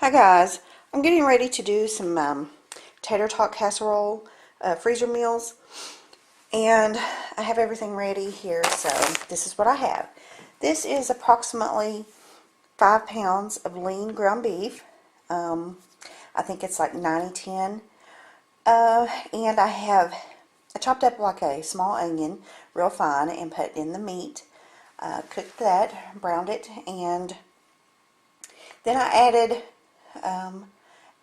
Hi guys, I'm getting ready to do some tater tot casserole freezer meals, and I have everything ready here. So this is what I have. This is approximately 5 pounds of lean ground beef. I think it's like 90-10, and I chopped up like a small onion real fine and put in the meat, cooked that, browned it, and then I added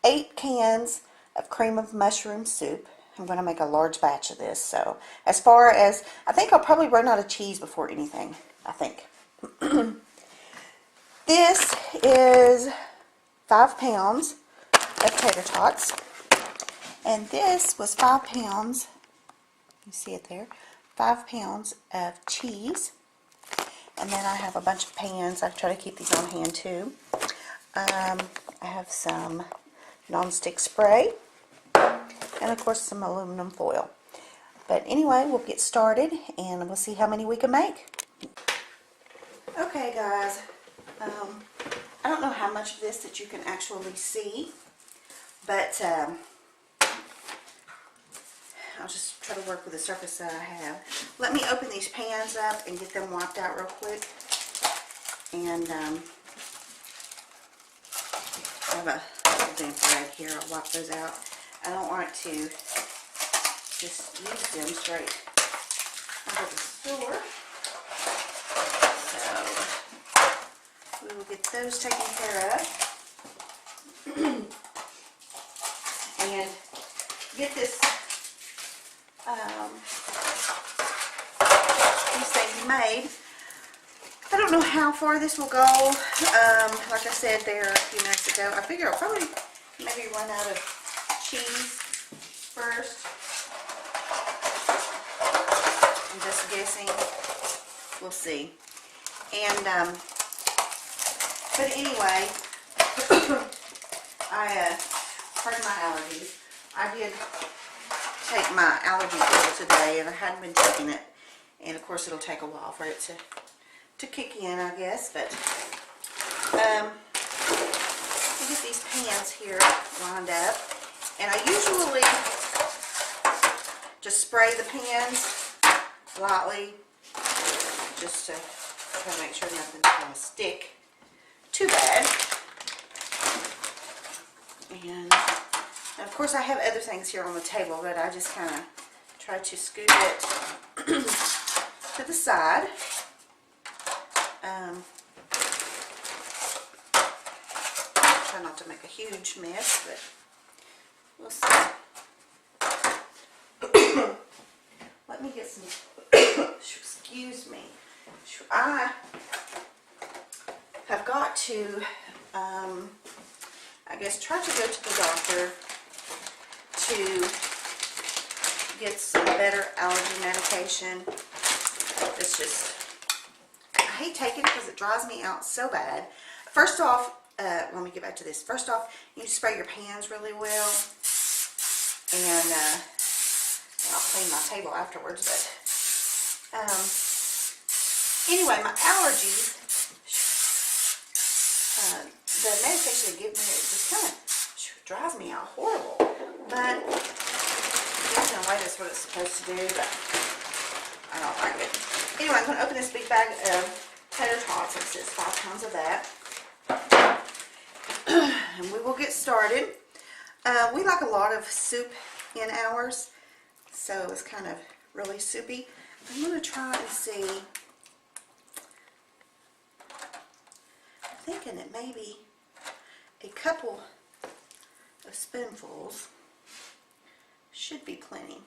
8 cans of cream of mushroom soup. I'm going to make a large batch of this. So as far as, I think I'll probably run out of cheese before anything, I think. This is 5 pounds of tater tots. And this was 5 pounds, you see it there, 5 pounds of cheese. And then I have a bunch of pans. I try to keep these on hand too. I have some non-stick spray, and of course some aluminum foil. But anyway, we'll get started and we'll see how many we can make. Okay guys, I don't know how much of this that you can actually see, but I'll just try to work with the surface that I have. Let me open these pans up and get them wiped out real quick. And I have a damp rag here. I'll wipe those out. I don't want to just use them straight out of the store. So we will get those taken care of. And get this these things made. I don't know how far this will go. Like I said there a few minutes ago, I figure I'll probably maybe run out of cheese first. I'm just guessing. We'll see. And but anyway, pardon my allergies. I did take my allergy pill today, and I hadn't been taking it. And of course, it'll take a while for it to kick in, I guess. But we'll get these pans here lined up, and I usually just spray the pans lightly, just to try to make sure nothing's going to stick too bad. And of course, I have other things here on the table, but I just kind of try to scoot it to the side. Try not to make a huge mess, but we'll see. Let me get some, excuse me. I have got to, I guess, try to go to the doctor to get some better allergy medication. It's just, I hate taking it because it dries me out so bad. First off, let me get back to this. First off, you need to spray your pans really well, and I'll clean my table afterwards. But anyway, my allergies, the medication they give me, it just kind of drives me out horrible. But in a way, that's what it's supposed to do, but I don't like it. Anyway, I'm going to open this big bag of tater tots. It says 5 pounds of that. And we will get started. We like a lot of soup in ours, so it's kind of really soupy. I'm going to try and see. I'm thinking that maybe a couple of spoonfuls should be plenty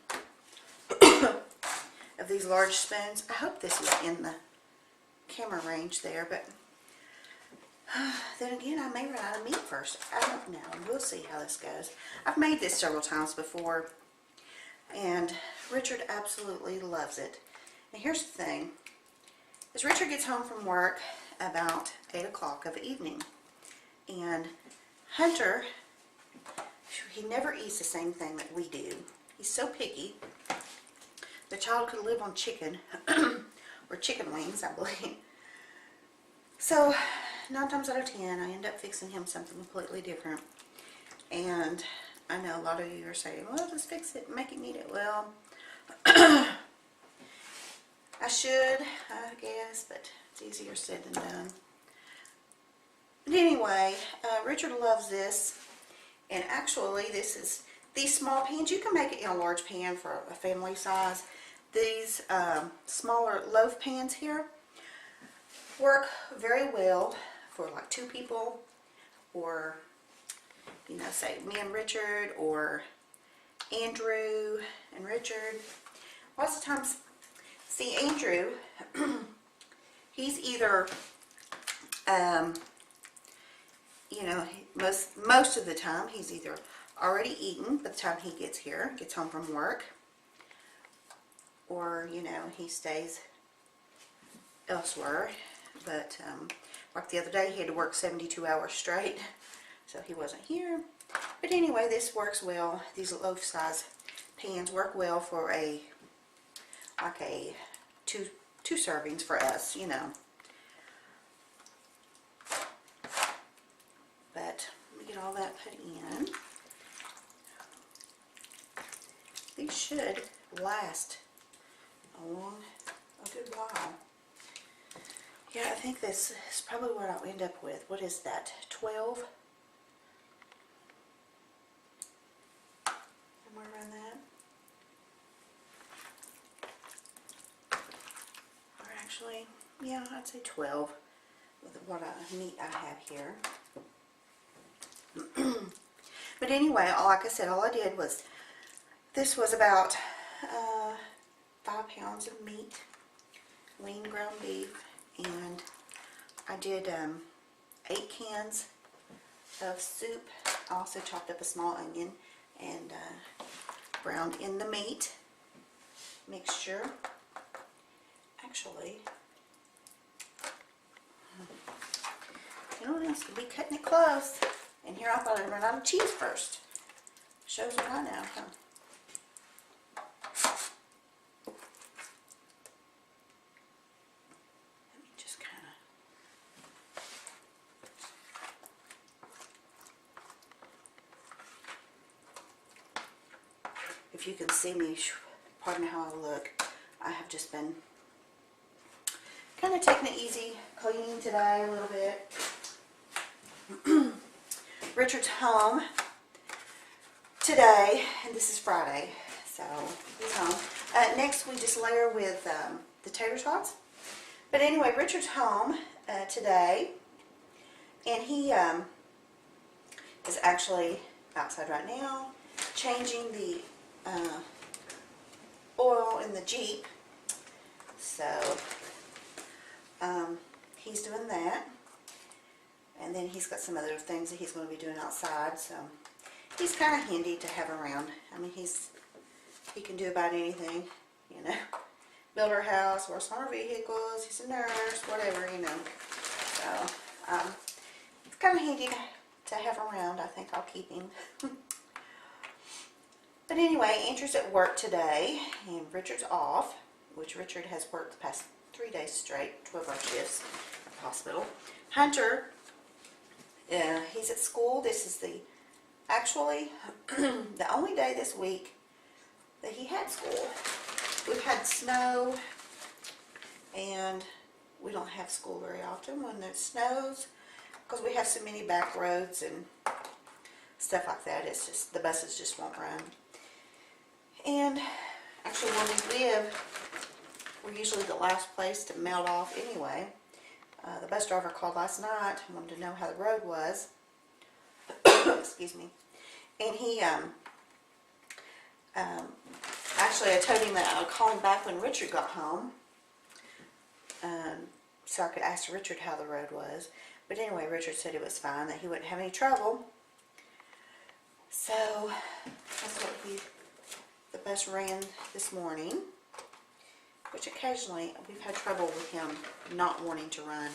of these large spoons. I hope this is in the camera range there, but then again, I may run out of meat first. I don't know. We'll see how this goes. I've made this several times before, and Richard absolutely loves it. And here's the thing, is Richard gets home from work about 8 o'clock of the evening, and Hunter, he never eats the same thing that we do. He's so picky. The child could live on chicken, or chicken wings, I believe. So 9 times out of 10, I end up fixing him something completely different. And I know a lot of you are saying, well, just fix it and make him eat it. Well, I should, I guess, but it's easier said than done. But anyway, Richard loves this. And actually, these small pans, you can make it in a large pan for a family size. These smaller loaf pans here work very well for like 2 people, or, you know, say me and Richard, or Andrew and Richard. Lots of times, see, Andrew, he's either, you know, most of the time, he's either already eaten by the time he gets here, gets home from work, or, you know, he stays elsewhere. But like the other day, he had to work 72 hours straight, so he wasn't here. But anyway, this works well. These loaf size pans work well for like a two servings for us, you know. But let me get all that put in. These should last a good while. Yeah, I think this is probably what I'll end up with. What is that? 12? Somewhere around that. Or actually, yeah, I'd say 12 with what meat I have here. But anyway, like I said, all I did was, this was about 5 pounds of meat, lean ground beef, and I did 8 cans of soup. I also chopped up a small onion and browned in the meat mixture. Actually, you know what else? Could be cutting it close. And here I thought I'd run out of cheese first. Shows what I know, huh? Let me just kind of... If you can see me, pardon how I look, I have just been kind of taking it easy, cleaning today a little bit. Richard's home today, and this is Friday, so he's home. Next, we just layer with the tater tots. But anyway, Richard's home today, and he is actually outside right now, changing the oil in the Jeep. So he's doing that. And then he's got some other things that he's going to be doing outside, so he's kind of handy to have around. I mean, he can do about anything, you know. Build our house, works on our vehicles, he's a nurse, whatever, you know. So, it's kind of handy to have around. I think I'll keep him. But anyway, Andrew's at work today, and Richard's off, which Richard has worked the past 3 days straight, 12-hour shifts at the hospital. Hunter, he's at school. This is actually the only day this week that he had school. We've had snow, and we don't have school very often when it snows, because we have so many back roads and stuff like that. It's just, the buses just won't run. And actually, where we live, we're usually the last place to melt off anyway. The bus driver called last night and wanted to know how the road was. Excuse me. And he, actually, I told him that I would call him back when Richard got home, so I could ask Richard how the road was. But anyway, Richard said it was fine, that he wouldn't have any trouble. So that's what the bus ran this morning. Which occasionally we've had trouble with him not wanting to run.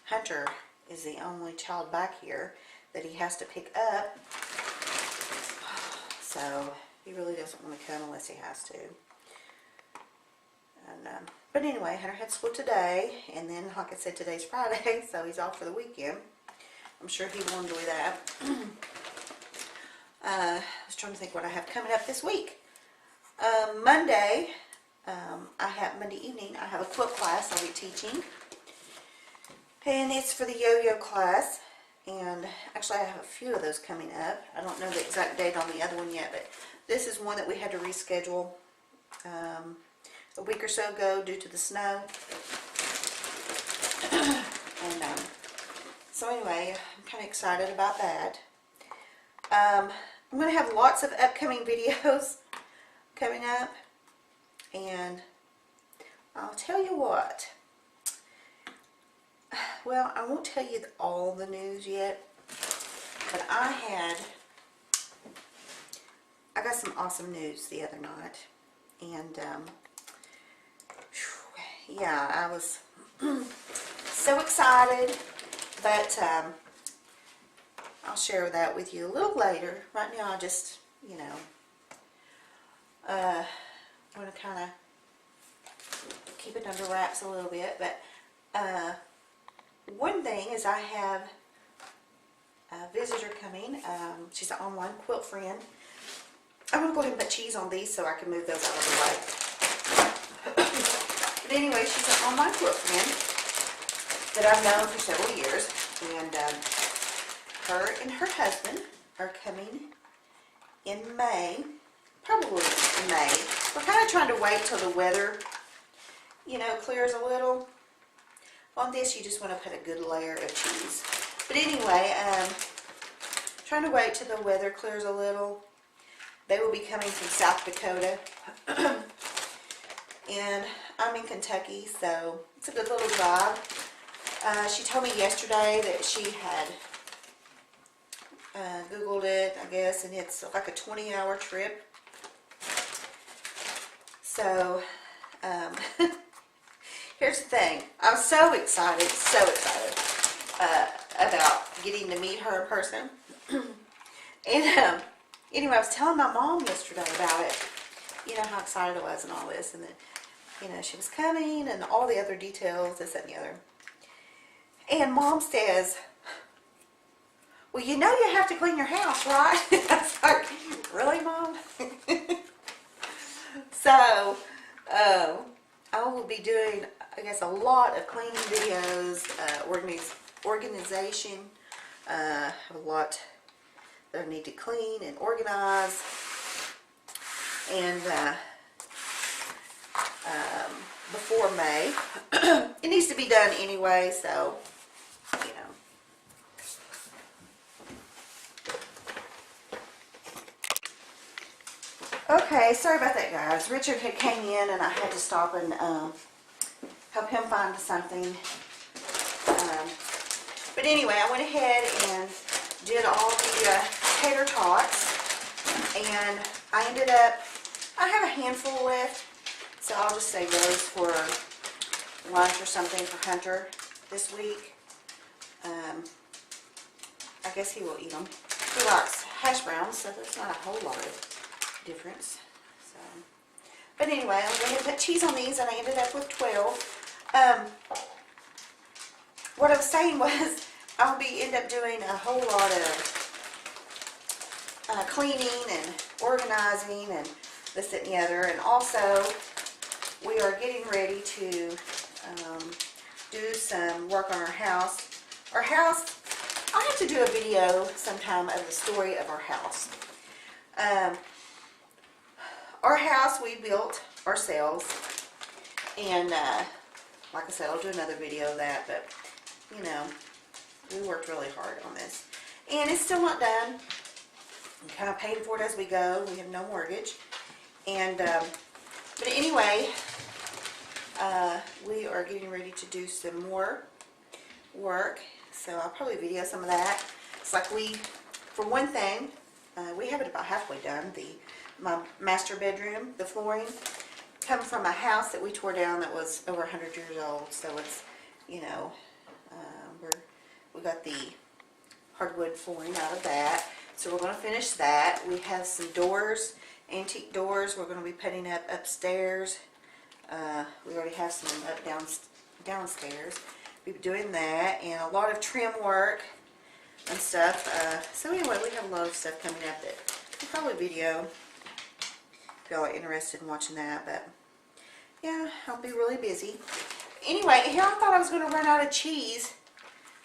Hunter is the only child back here that he has to pick up. So he really doesn't want to come unless he has to. And But anyway, Hunter had school today, and then, like I said, today's Friday, so he's off for the weekend. I'm sure he will enjoy that. I was trying to think what I have coming up this week. Monday, Monday evening, I have a quilt class I'll be teaching. And it's for the yo-yo class. And actually, I have a few of those coming up. I don't know the exact date on the other one yet, but this is one that we had to reschedule a week or so ago due to the snow. And so anyway, I'm kind of excited about that. I'm going to have lots of upcoming videos coming up, and I'll tell you what. Well, I won't tell you all the news yet, but I got some awesome news the other night, and yeah, I was so excited, but I'll share that with you a little later. Right now, I just, you know, want to kind of keep it under wraps a little bit, but one thing is I have a visitor coming. She's an online quilt friend. I'm going to go ahead and put cheese on these so I can move those out of the way. But anyway, she's an online quilt friend that I've known for several years. And her and her husband are coming in May. Probably in May. We're kind of trying to wait till the weather, you know, clears a little. On this, you just want to put a good layer of cheese. But anyway, trying to wait till the weather clears a little. They will be coming from South Dakota. And I'm in Kentucky, so it's a good little drive. She told me yesterday that she had Googled it, I guess, and it's like a 20-hour trip. So, here's the thing. I'm so excited about getting to meet her in person. And anyway, I was telling my mom yesterday about it. You know, how excited I was and all this. And that, you know, she was coming and all the other details, this and the other. And Mom says, well, you know you have to clean your house, right? I was like, really, Mom? So, I will be doing, I guess, a lot of cleaning videos, organization. I have a lot that I need to clean and organize. And before May. It needs to be done anyway, so, you know. Okay, sorry about that, guys. Richard had came in and I had to stop and help him find something. But anyway, I went ahead and did all the tater tots, and I ended up, I have a handful left, so I'll just save those for lunch or something for Hunter this week. I guess he will eat them. He likes hash browns, so there's not a whole lot of difference. So, but anyway, I'm going to put cheese on these, and I ended up with 12. What I was saying was I'll end up doing a whole lot of cleaning and organizing and this and the other, and also we are getting ready to do some work on our house. Our house, I'll have to do a video sometime of the story of our house. Our house we built ourselves, and like I said, I'll do another video of that, but you know, we worked really hard on this, and it's still not done. I'm kind of paying for it as we go. We have no mortgage, and but anyway, we are getting ready to do some more work, so I'll probably video some of that. It's like for one thing, we have it about halfway done. My master bedroom, the flooring, come from a house that we tore down that was over 100 years old, so it's, you know, we got the hardwood flooring out of that, so we're going to finish that. We have some doors, antique doors, we're going to be putting up upstairs. We already have some up downstairs. We've been doing that, and a lot of trim work and stuff. So anyway, we have a lot of stuff coming up that we'll probably video if y'all are interested in watching that. But yeah, I'll be really busy. Anyway, here I thought I was going to run out of cheese.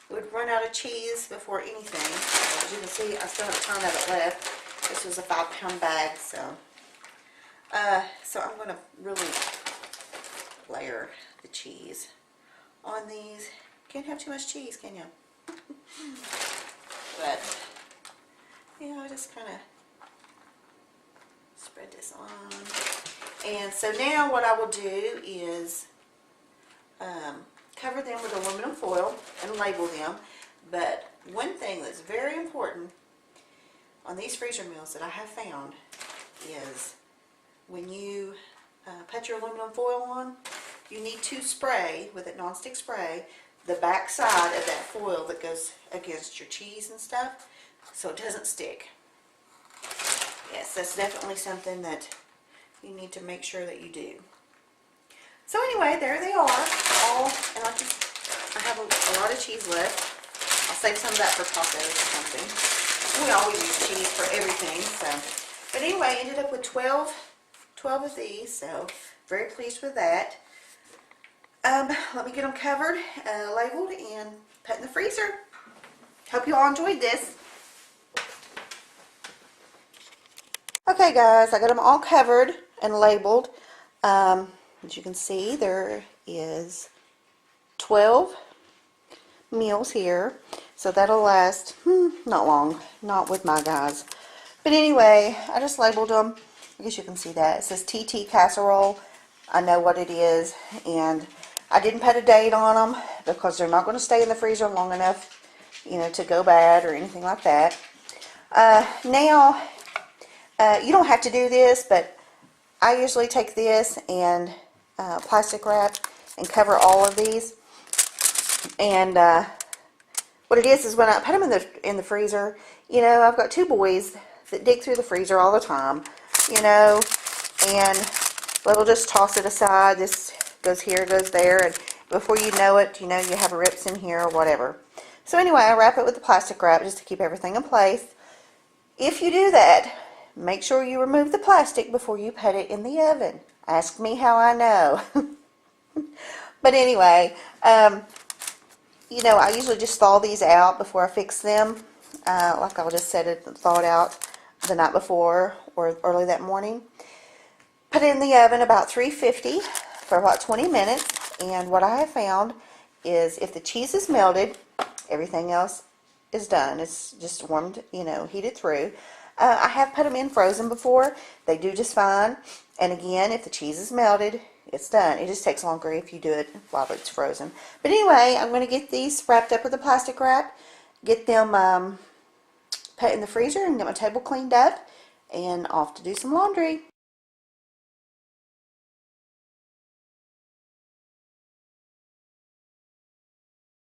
Would run out of cheese before anything. As you can see, I still have a ton of it left. This was a 5-pound bag, so I'm going to really layer the cheese on these. Can't have too much cheese, can you? But yeah, I just kind of spread this on. And so now what I will do is cover them with aluminum foil and label them. But one thing that's very important on these freezer meals that I have found is when you put your aluminum foil on, you need to spray with a nonstick spray the back side of that foil that goes against your cheese and stuff so it doesn't stick. Yes, that's definitely something that you need to make sure that you do. So anyway, there they are, all, and I have a lot of cheese left. I'll save some of that for tacos or something. We always use cheese for everything, so. But anyway, I ended up with 12 of these, so very pleased with that. Let me get them covered, labeled, and put in the freezer. Hope you all enjoyed this. Okay guys, I got them all covered and labeled. As you can see, there is 12 meals here, so that'll last not long, not with my guys. But anyway, I just labeled them. I guess you can see that. It says TT Casserole. I know what it is, and I didn't put a date on them because they're not going to stay in the freezer long enough, you know, to go bad or anything like that. Now, you don't have to do this, but I usually take this and plastic wrap and cover all of these. And what it is when I put them in the freezer, you know, I've got 2 boys that dig through the freezer all the time, you know, and they'll just toss it aside. This goes here, goes there, and before you know it, you know, you have rips in here or whatever. So anyway, I wrap it with the plastic wrap just to keep everything in place. If you do that, make sure you remove the plastic before you put it in the oven. Ask me how I know. But anyway, you know, I usually just thaw these out before I fix them. Like I'll just set it thawed out the night before or early that morning. Put it in the oven about 350 for about 20 minutes. And what I have found is if the cheese is melted, everything else is done. It's just warmed, you know, heated through. I have put them in frozen before. They do just fine. And again, if the cheese is melted, it's done. It just takes longer if you do it while it's frozen. But anyway, I'm going to get these wrapped up with the plastic wrap, get them put in the freezer, and get my table cleaned up, and off to do some laundry.